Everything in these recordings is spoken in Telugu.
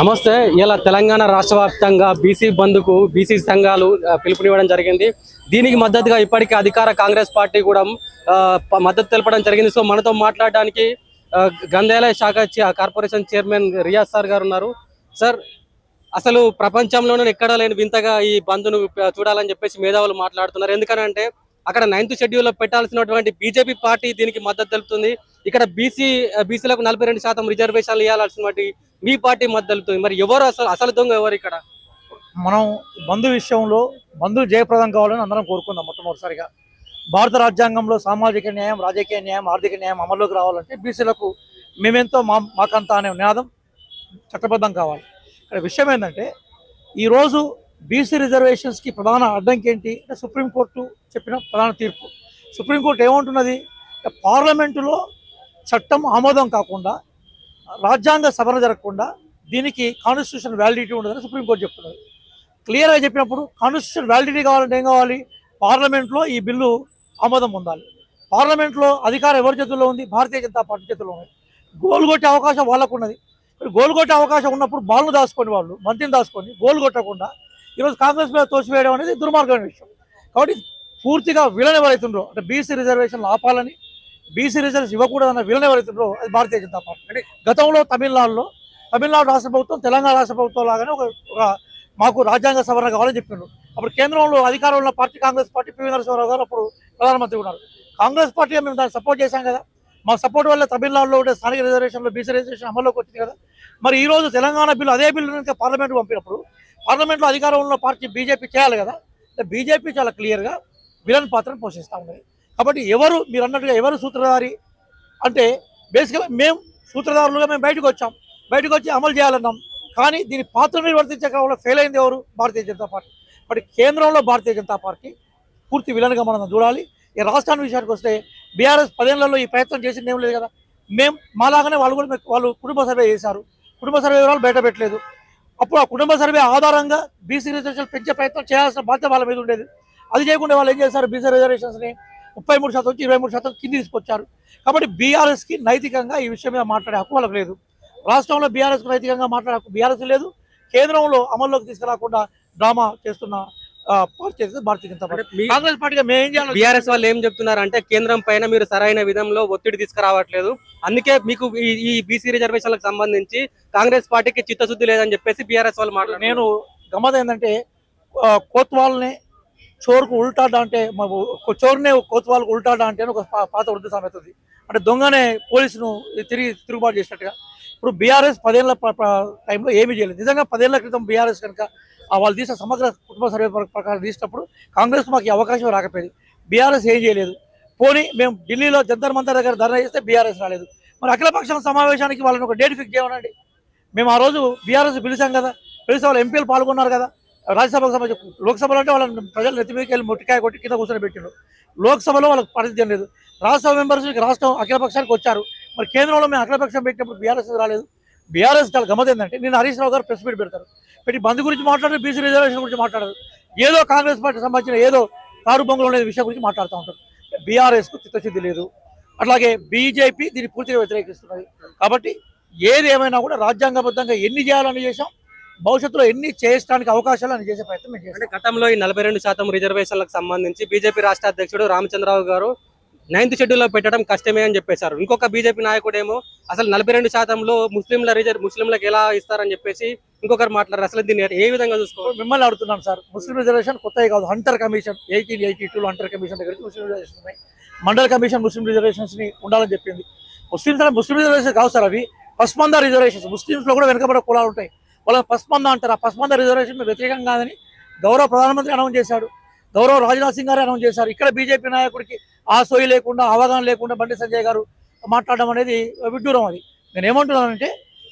నమస్తే. ఇలా తెలంగాణ రాష్ట్ర వ్యాప్తంగా బీసీ బంద్కు బీసీ సంఘాలు పిలుపునివ్వడం జరిగింది. దీనికి మద్దతుగా ఇప్పటికే అధికార కాంగ్రెస్ పార్టీ కూడా మద్దతు తెలపడం జరిగింది. సో మనతో మాట్లాడడానికి గ్రంథాలయ శాఖ కార్పొరేషన్ చైర్మన్ రియాజ్ సార్ గారు ఉన్నారు. సార్, అసలు ప్రపంచంలోనే ఎక్కడా లేని వింతగా ఈ బంద్ను చూడాలని చెప్పేసి మేధావులు మాట్లాడుతున్నారు. ఎందుకనంటే అక్కడ 9th షెడ్యూల్లో పెట్టాల్సినటువంటి బీజేపీ పార్టీ దీనికి మద్దతు తెలుపుతుంది. ఇక్కడ బీసీలకు 42% రిజర్వేషన్లు ఇవ్వాల్సినటువంటి మీ పార్టీ మద్దతు తెలుపుతుంది. మరి ఎవరు అసలు దొంగ ఎవరు ఇక్కడ? మనం బంధు విషయంలో బంధు జయప్రదం కావాలని అందరం కోరుకుందాం. మొట్టమొదటిసారిగా భారత రాజ్యాంగంలో సామాజిక న్యాయం, రాజకీయ న్యాయం, ఆర్థిక న్యాయం అమల్లోకి రావాలంటే బీసీలకు మేమెంతో మాకంతా అనే నినాదం చట్టబద్ధం కావాలి. ఇక్కడ విషయం ఏంటంటే ఈరోజు బీసీ రిజర్వేషన్స్కి ప్రధాన అడ్డంకి ఏంటి అంటే సుప్రీంకోర్టు చెప్పిన ప్రధాన తీర్పు. సుప్రీంకోర్టు ఏమంటున్నది, పార్లమెంటులో చట్టం ఆమోదం కాకుండా రాజ్యాంగ సవరణ జరగకుండా దీనికి కాన్స్టిట్యూషన్ వ్యాలిడిటీ ఉండదని సుప్రీంకోర్టు చెప్తున్నది. క్లియర్గా చెప్పినప్పుడు కాన్స్టిట్యూషన్ వ్యాలిడిటీ కావాలంటే ఏం కావాలి? పార్లమెంట్లో ఈ బిల్లు ఆమోదం పొందాలి. పార్లమెంట్లో అధికారం ఎవరి చేతుల్లో ఉంది? భారతీయ జనతా పార్టీ చేతుల్లో ఉంది. గోల్ కొట్టే అవకాశం వాళ్ళకు ఉన్నది. గోల్ కొట్టే అవకాశం ఉన్నప్పుడు బాల్ను దాచుకొని వాళ్ళు మంత్రిని దాచుకొని గోల్ కొట్టకుండా ఈరోజు కాంగ్రెస్ మీద తోసివేయడం అనేది దుర్మార్గమైన విషయం. కాబట్టి పూర్తిగా విలన్ ఎవరైతుండ్రో అంటే బీసీ రిజర్వేషన్లు ఆపాలని, బీసీ రిజర్వేషన్ ఇవ్వకూడదన్న విలన్ ఎవరైతుండ్రో అది భారతీయ జనతా పార్టీ. అంటే గతంలో తమిళనాడు రాష్ట్ర ప్రభుత్వం తెలంగాణ రాష్ట్ర ప్రభుత్వం లాగానే ఒక మాకు రాజ్యాంగ సవరణ కావాలని చెప్పిండ్రు. అప్పుడు కేంద్రంలో అధికారంలో ఉన్న పార్టీ కాంగ్రెస్ పార్టీ, పివి నరసింహారావు గారు అప్పుడు ప్రధానమంత్రి ఉన్నారు. కాంగ్రెస్ పార్టీగా మేము దాన్ని సపోర్ట్ చేశాం కదా. మా సపోర్ట్ వల్ల తమిళనాడులో ఉండే స్థానిక రిజర్వేషన్లో బీసీ రిజర్వేషన్ అమల్లోకి వచ్చింది కదా. మరి ఈరోజు తెలంగాణ బిల్లు అదే బిల్లు ఇంకా పార్లమెంట్కి పంపినప్పుడు పార్లమెంట్లో అధికారంలో ఉన్న పార్టీ బీజేపీ చేయాలి కదా. అంటే బీజేపీ చాలా క్లియర్గా విలన్ పాత్రను పోషిస్తూ ఉన్నది. కాబట్టి ఎవరు మీరు అన్నట్టుగా ఎవరు సూత్రధారి అంటే బేసిక్గా మేము సూత్రధారులుగా మేము బయటకు వచ్చి అమలు చేయాలన్నాం. కానీ దీని పాత్ర నిర్వర్తించే క్రమంలో ఫెయిల్ అయింది ఎవరు? భారతీయ జనతా పార్టీ. కాబట్టి కేంద్రంలో భారతీయ జనతా పార్టీ పూర్తి విలన్గా మనం చూడాలి. ఈ రాష్ట్రాన్ని విషయానికి వస్తే బీఆర్ఎస్ 10 ఏళ్లలో ఈ ప్రయత్నం చేసింది ఏం లేదు కదా. మేము మాలాగానే వాళ్ళు కుటుంబ సర్వే చేశారు. కుటుంబ సర్వే వివరాలు బయట పెట్టలేదు. అప్పుడు ఆ కుటుంబ సర్వే ఆధారంగా బీసీ రిజర్వేషన్ పెంచే ప్రయత్నం చేయాల్సిన బాధ్యత వాళ్ళ మీద ఉండేది. అది చేయకుండా వాళ్ళు ఏం చేశారు? బీసీ రిజర్వేషన్స్ని 33% నుంచి 23% కింద తీసుకొచ్చారు. కాబట్టి బీఆర్ఎస్కి నైతికంగా ఈ విషయం మీద మాట్లాడే హక్కు వాళ్ళకు లేదు. రాష్ట్రంలో బీఆర్ఎస్కి నైతికంగా మాట్లాడే హక్కు బీఆర్ఎస్ లేదు. కేంద్రంలో అమల్లోకి తీసుకురాకుండా డ్రామా చేస్తున్న పార్టీ భారతీయ జనతా పార్టీ. కాంగ్రెస్ పార్టీగా మేము ఏం చేయాలి? బీఆర్ఎస్ వాళ్ళు ఏం చెప్తున్నారంటే కేంద్రం పైన మీరు సరైన విధంలో ఒత్తిడి తీసుకురావట్లేదు, అందుకే మీకు ఈ బీసీ రిజర్వేషన్లకు సంబంధించి కాంగ్రెస్ పార్టీకి చిత్తశుద్ధి లేదని చెప్పేసి బీఆర్ఎస్ వాళ్ళు మాట్లాడారు. నేను గమ్మత్ ఏంటంటే కోత్వాల్ని చోరుకు ఉల్టాడా అంటే చోరునే కోత్వాల్కు ఉల్టాడా అంటే ఒక పాత వృద్ధ సామెత ఉంది. అంటే దొంగనే పోలీసును తిరుగుబాటు చేసినట్టుగా. ఇప్పుడు బీఆర్ఎస్ 10 ఏళ్ల టైంలో ఏమీ చేయలేదు. నిజంగా 10 ఏళ్ల క్రితం బీఆర్ఎస్ కనుక వాళ్ళు తీసిన సమగ్ర కుటుంబ సర్వే ప్రకారం తీసినప్పుడు కాంగ్రెస్ మాకు అవకాశం రాకపోయింది. బీఆర్ఎస్ ఏం చేయలేదు. పోనీ మేము ఢిల్లీలో జంతర్ మంతర్ దగ్గర ధర్నా చేస్తే బీఆర్ఎస్ రాలేదు. మరి అఖిలపక్షం సమావేశానికి వాళ్ళని ఒక డేట్ ఫిక్స్ చేయమనండి. మేము ఆ రోజు బీఆర్ఎస్ పిలిచాం కదా, పిలిస్తే వాళ్ళు ఎంపీలు పాల్గొన్నారు కదా. రాజ్యసభకు సంబంధించి లోక్సభలో అంటే వాళ్ళని ప్రజలు నెత్తిమీదకి వెళ్ళి ముట్టికాయ కొట్టి కింద కూర్చొని పెట్టారు. లోక్సభలో వాళ్ళకి పరిస్థితి లేదు. రాష్ట్ర మెంబర్స్ రాష్ట్రం అఖిలపక్షానికి వచ్చారు. మరి కేంద్రంలో మేము అఖిలపక్షం పెట్టినప్పుడు బీఆర్ఎస్ రాలేదు. బీఆర్ఎస్ చాలా గమ్మత్ ఏంటంటే నిన్న హరీష్ రావు గారు ప్రెస్ మీట్ పెడతారు, పెట్టి బంద్ గురించి మాట్లాడారు, బీసీ రిజర్వేషన్ గురించి మాట్లాడారు, ఏదో కాంగ్రెస్ పార్టీ సంబంధించిన ఏదో కారు బొంగులు అనే విషయం గురించి మాట్లాడుతూ ఉంటారు. బీఆర్ఎస్కు చిత్తశుద్ధి లేదు. అట్లాగే బీజేపీ దీన్ని పూర్తిగా వ్యతిరేకిస్తున్నది. కాబట్టి ఏది ఏమైనా కూడా రాజ్యాంగబద్ధంగా ఎన్ని చేయాలని చేసాం, భవిష్యత్తులో ఎన్ని చేయడానికి అవకాశాలు అని చేసే ప్రయత్నం మేము చేస్తాం. గతంలో ఈ 42% రిజర్వేషన్లకు సంబంధించి బీజేపీ రాష్ట్ర అధ్యక్షుడు రామచంద్రరావు గారు 9th షెడ్యూల్లో పెట్టడం కష్టమే అని చెప్పేశారు. ఇంకొక బీజేపీ నాయకుడేమో అసలు 42%లో ముస్లింలకు ఎలా ఇస్తారని చెప్పేసి ఇంకొకరు మాట్లాడారు. అసలు దీన్ని ఏ విధంగా చూసుకోవాలి? మిమ్మల్ని అడుగుతున్నాను సార్. ముస్లిం రిజర్వేషన్ కొత్తగా కాదు. హంటర్ కమిషన్ 1882లో హంటర్ కమిషన్ దగ్గరికి ముస్లిం రిజర్వేషన్ ఉన్నాయి. మండల్ కమిషన్ ముస్లిం రిజర్వేషన్స్ని ఉండాలని చెప్పింది. ముస్లిం రిజర్వేషన్ కావు సార్, అవి పస్మంద రిజర్వేషన్స్. ముస్లింస్లో కూడా వెనుకబడే కులాలు ఉంటాయి, వాళ్ళని పస్మంద అంటారు. ఆ పస్మంద రిజర్వేషన్ వ్యతిరేకంగా కాదని గౌరవ ప్రధానమంత్రి అనౌన్స్ చేశాడు, గౌరవ రాజ్నాథ్ సింగ్ గారు అనౌన్స్ చేశారు. ఇక్కడ బీజేపీ నాయకుడికి ఆ సోయి లేకుండా, అవగాహన లేకుండా బండి సంజయ్ గారు మాట్లాడడం అనేది విడ్డూరం. అది నేను ఏమంటున్నానంటే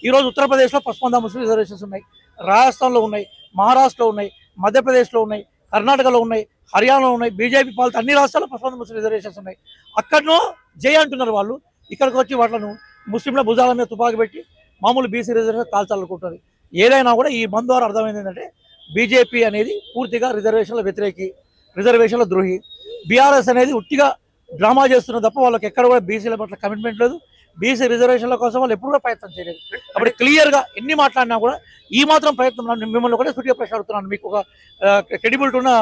ఈరోజు ఉత్తరప్రదేశ్లో పస్మంద ముస్లిం రిజర్వేషన్స్ ఉన్నాయి, రాజస్థాన్లో ఉన్నాయి, మహారాష్ట్రలో ఉన్నాయి, మధ్యప్రదేశ్లో ఉన్నాయి, కర్ణాటకలో ఉన్నాయి, హర్యానాలో ఉన్నాయి. బీజేపీ పాలిత అన్ని రాష్ట్రాల్లో పస్మంద ముస్లిం రిజర్వేషన్స్ ఉన్నాయి. అక్కడనో జై అంటున్నారు వాళ్ళు, ఇక్కడికి వచ్చి వాళ్ళను ముస్లింల భుజాల మీద తుపాకి పెట్టి మామూలు బీసీ రిజర్వేషన్ కాల్చాలనుకుంటుంది. ఏదైనా కూడా ఈ బంద్ ద్వారా అర్థమైంది ఏంటంటే బీజేపీ అనేది పూర్తిగా రిజర్వేషన్ల వ్యతిరేకి, రిజర్వేషన్ల ద్రోహి. బీఆర్ఎస్ అనేది ఉట్టిగా డ్రామా చేస్తున్న తప్ప వాళ్ళకి ఎక్కడ కూడా బీసీల పట్ల కమిట్మెంట్ లేదు. బీసీ రిజర్వేషన్ల కోసం వాళ్ళు ఎప్పుడు కూడా ప్రయత్నం చేయలేదు. కాబట్టి క్లియర్గా ఎన్ని మాట్లాడినా కూడా ఈ మాత్రం ప్రయత్నం మిమ్మల్ని ఒకటే సూటిగా ప్రశ్న అడుగుతున్నాను, మీకు ఒక క్రెడిబిలిటీ ఉన్న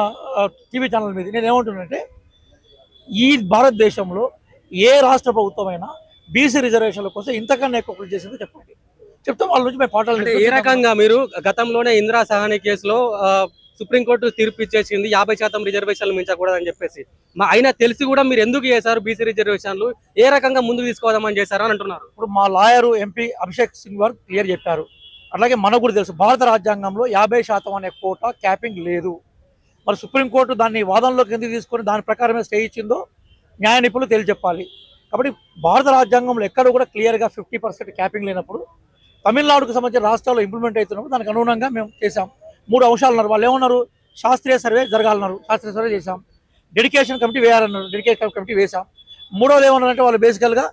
టీవీ ఛానల్ మీద నేను ఏమంటున్నానంటే, ఈ భారతదేశంలో ఏ రాష్ట్ర ప్రభుత్వమైనా బీసీ రిజర్వేషన్ల కోసం ఇంతకన్నా ఎక్కువ కృషి చేసిందో చెప్పండి, చెప్తాం వాళ్ళ నుంచి మేము పాఠాలు. ఏ రకంగా మీరు గతంలోనే ఇందిరా సహాని కేసులో సుప్రీంకోర్టు తీర్పు ఇచ్చేసింది 50% రిజర్వేషన్లు మించకూడదని చెప్పేసి, అయినా తెలిసి కూడా మీరు ఎందుకు చేశారు బీసీ రిజర్వేషన్లు, ఏ రకంగా ముందుకు తీసుకోదామని చేశారు అని అంటున్నారు. ఇప్పుడు మా లాయరు ఎంపీ అభిషేక్ సింగ్ వారు క్లియర్ చెప్పారు. అట్లాగే మనకు కూడా తెలుసు భారత రాజ్యాంగంలో 50% అనే కోటా క్యాపింగ్ లేదు. మరి సుప్రీంకోర్టు దాన్ని వాదనలోకి ఎందుకు తీసుకొని దాని ప్రకారమే స్టే ఇచ్చిందో న్యాయ నిపుణులు తేల్చి చెప్పాలి. కాబట్టి భారత రాజ్యాంగంలో ఎక్కడ కూడా క్లియర్గా 50% క్యాపింగ్ లేనప్పుడు తమిళనాడుకు సంబంధించిన రాష్ట్రాల్లో ఇంప్లిమెంట్ అవుతున్నప్పుడు దానికి అనుగుణంగా మేము చేశాం. 3 అంశాలు ఉన్నారు. వాళ్ళు ఏమన్నారు, శాస్త్రీయ సర్వే జరగాలన్నారు, శాస్త్రీయ సర్వే చేశాం. డెడికేషన్ కమిటీ వేయాలన్నారు, డెడికేషన్ కమిటీ వేశాం. మూడోది ఏమన్నారంటే వాళ్ళు బేసికల్గా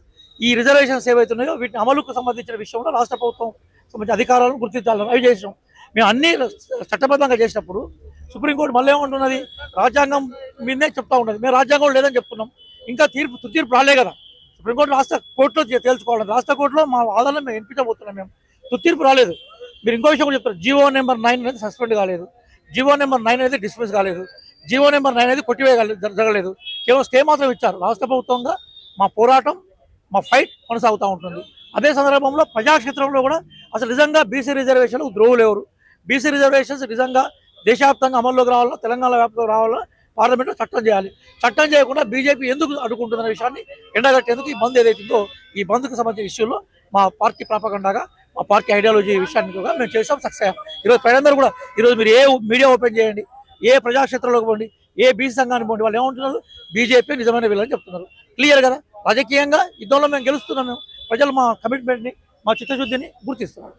ఈ రిజర్వేషన్స్ ఏవైతున్నాయో వీటిని అమలుకు సంబంధించిన విషయంలో రాష్ట్ర ప్రభుత్వం సంబంధించిన అధికారాలను గుర్తించాలని అవి చేసాం. మేము అన్ని చట్టబద్ధంగా చేసినప్పుడు సుప్రీంకోర్టు మళ్ళీ ఏమంటున్నది, రాజ్యాంగం మీదనే చెప్తా ఉన్నది. మేము రాజ్యాంగం లేదని చెప్తున్నాం. ఇంకా తీర్పు రాలే కదా, సుప్రీంకోర్టు రాష్ట్ర కోర్టులో తేల్చుకోవాలి. రాష్ట్ర కోర్టులో మా వాదనలు మేము వినిపించబోతున్నాం. మేము తీర్పు రాలేదు. మీరు ఇంకో విషయం కూడా చెప్తారు, జీవో నెంబర్ 9 అనేది సస్పెండ్ కాలేదు, జీవో నెంబర్ 9 అనేది డిస్మిస్ కాలేదు, జీవో నెంబర్ 9 అనేది జరగలేదు. కేవలం స్టే మాత్రం ఇచ్చారు. రాష్ట్ర ప్రభుత్వంగా మా పోరాటం, మా ఫైట్ కొనసాగుతూ ఉంటుంది. అదే సందర్భంలో ప్రజాక్షేత్రంలో కూడా అసలు నిజంగా బీసీ రిజర్వేషన్లు ద్రోవులు ఎవరు, బీసీ రిజర్వేషన్స్ నిజంగా దేశవ్యాప్తంగా అమల్లోకి రావాలా, తెలంగాణ వ్యాప్తంగా రావాలా, పార్లమెంట్లో చట్టం చేయాలి. చట్టం చేయకుండా బీజేపీ ఎందుకు అడ్డుకుంటుందనే విషయాన్ని ఎండగట్టేందుకు ఈ బంద్ ఏదైతుందో ఈ బంద్కు సంబంధించిన ఇష్యూలో మా పార్టీ ప్రాపగండాగా, మా పార్టీ ఐడియాలజీ విషయాన్ని కూడా మేము చేసాం, సక్సెస్ అయ్యాం. ఈరోజు ప్రజలందరూ కూడా ఈరోజు మీరు ఏ మీడియా ఓపెన్ చేయండి, ఏ ప్రజాక్షేత్రంలోకి పోండి, ఏ బీసీ సంఘానికి పోండి, వాళ్ళు ఏమంటున్నారు, బీజేపీ నిజమైన వీళ్ళని చెప్తున్నారు. క్లియర్ కదా, రాజకీయంగా యుద్ధంలో మేము గెలుస్తున్నాం. మేము ప్రజలు మా కమిట్మెంట్ని, మా చిత్తశుద్ధిని గుర్తిస్తున్నారు.